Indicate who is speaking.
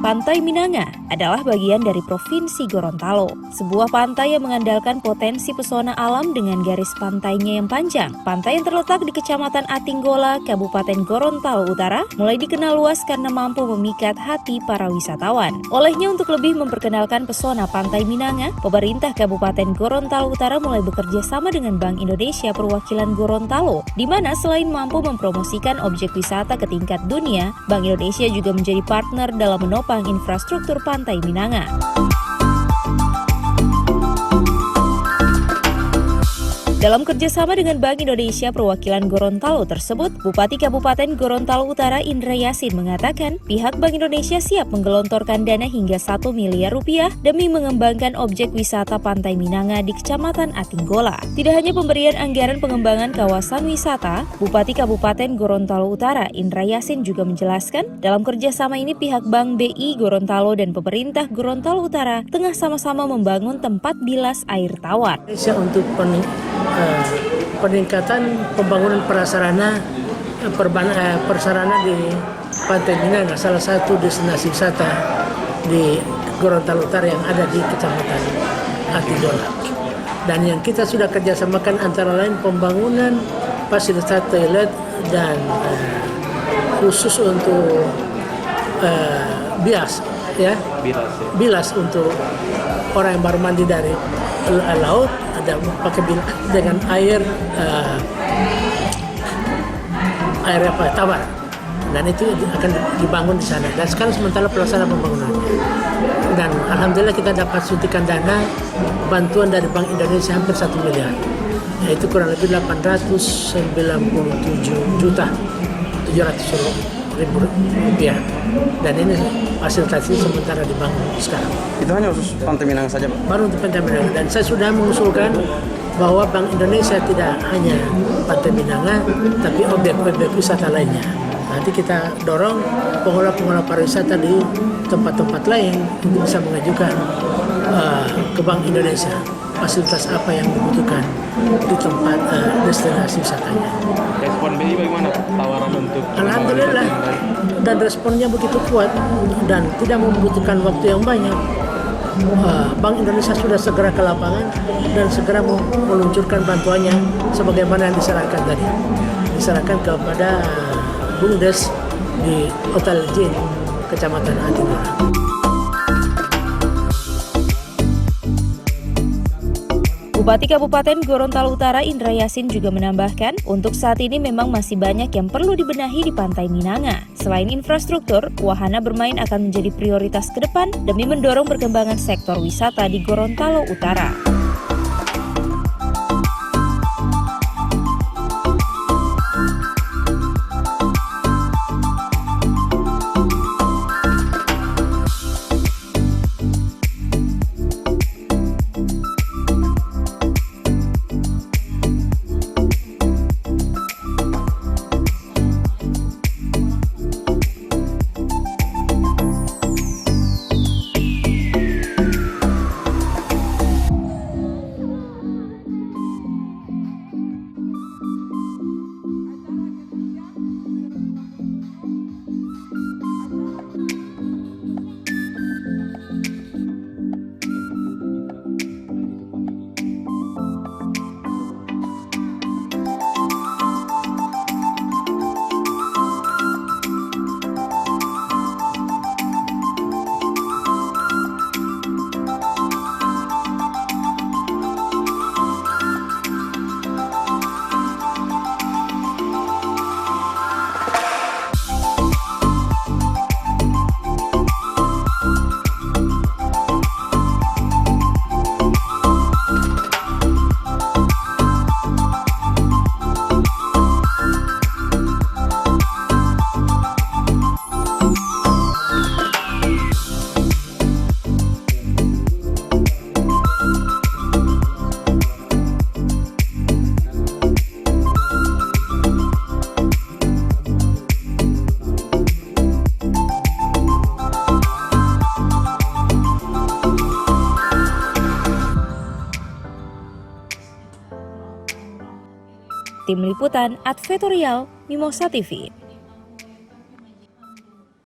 Speaker 1: Pantai Minanga adalah bagian dari Provinsi Gorontalo, sebuah pantai yang mengandalkan potensi pesona alam dengan garis pantainya yang panjang. Pantai yang terletak di Kecamatan Atinggola, Kabupaten Gorontalo Utara, mulai dikenal luas karena mampu memikat hati para wisatawan. Olehnya, untuk lebih memperkenalkan pesona Pantai Minanga, pemerintah Kabupaten Gorontalo Utara mulai bekerja sama dengan Bank Indonesia Perwakilan Gorontalo, di mana selain mampu mempromosikan objek wisata ke tingkat dunia, Bank Indonesia juga menjadi partner dalam menopang infrastruktur Pantai Minanga. Dalam kerjasama dengan Bank Indonesia Perwakilan Gorontalo tersebut, Bupati Kabupaten Gorontalo Utara Indra Yasin mengatakan pihak Bank Indonesia siap menggelontorkan dana hingga 1 miliar rupiah demi mengembangkan objek wisata Pantai Minanga di Kecamatan Atinggola. Tidak hanya pemberian anggaran pengembangan kawasan wisata, Bupati Kabupaten Gorontalo Utara Indra Yasin juga menjelaskan dalam kerjasama ini pihak Bank BI Gorontalo dan pemerintah Gorontalo Utara tengah sama-sama membangun tempat bilas air tawar.
Speaker 2: Untuk peningkatan pembangunan prasarana di Pantai Minanga, salah satu destinasi wisata di Gorontalo Utara yang ada di Kecamatan Atinggola. Dan yang kita sudah kerjasamakan antara lain pembangunan fasilitas toilet dan khusus untuk bilas untuk orang yang baru mandi dari laut, ada pakai bilas dengan air tawar, dan itu akan dibangun di sana. Dan sekarang sementara pelaksanaan pembangunannya. Dan alhamdulillah kita dapat suntikan dana bantuan dari Bank Indonesia hampir 1 miliar, yaitu kurang lebih 897.700.000 rupiah. Dan ini fasilitasi sementara dibangun sekarang.
Speaker 3: Itu hanya khusus Pantai Minanga saja, Pak?
Speaker 2: Baru untuk Pantai Minanga. Dan saya sudah mengusulkan bahwa Bank Indonesia tidak hanya Pantai Minanga, tapi objek-objek wisata lainnya. Nanti kita dorong pengelola-pengelola pariwisata di tempat-tempat lain untuk bisa mengajukan ke Bank Indonesia fasilitas apa yang dibutuhkan di tempat destinasi wisatanya.
Speaker 3: Respon BI bagaimana tawaran untuk?
Speaker 2: Alhamdulillah, dan responnya begitu kuat dan tidak membutuhkan waktu yang banyak. Bank Indonesia sudah segera ke lapangan dan segera meluncurkan bantuannya sebagaimana yang disarankan tadi. Disarankan kepada BUMDes di Hotel Jin, Kecamatan Atinggola.
Speaker 1: Bupati Kabupaten Gorontalo Utara Indra Yasin juga menambahkan, untuk saat ini memang masih banyak yang perlu dibenahi di Pantai Minanga. Selain infrastruktur, wahana bermain akan menjadi prioritas ke depan demi mendorong perkembangan sektor wisata di Gorontalo Utara. Tim Liputan Advertorial Mimosa TV.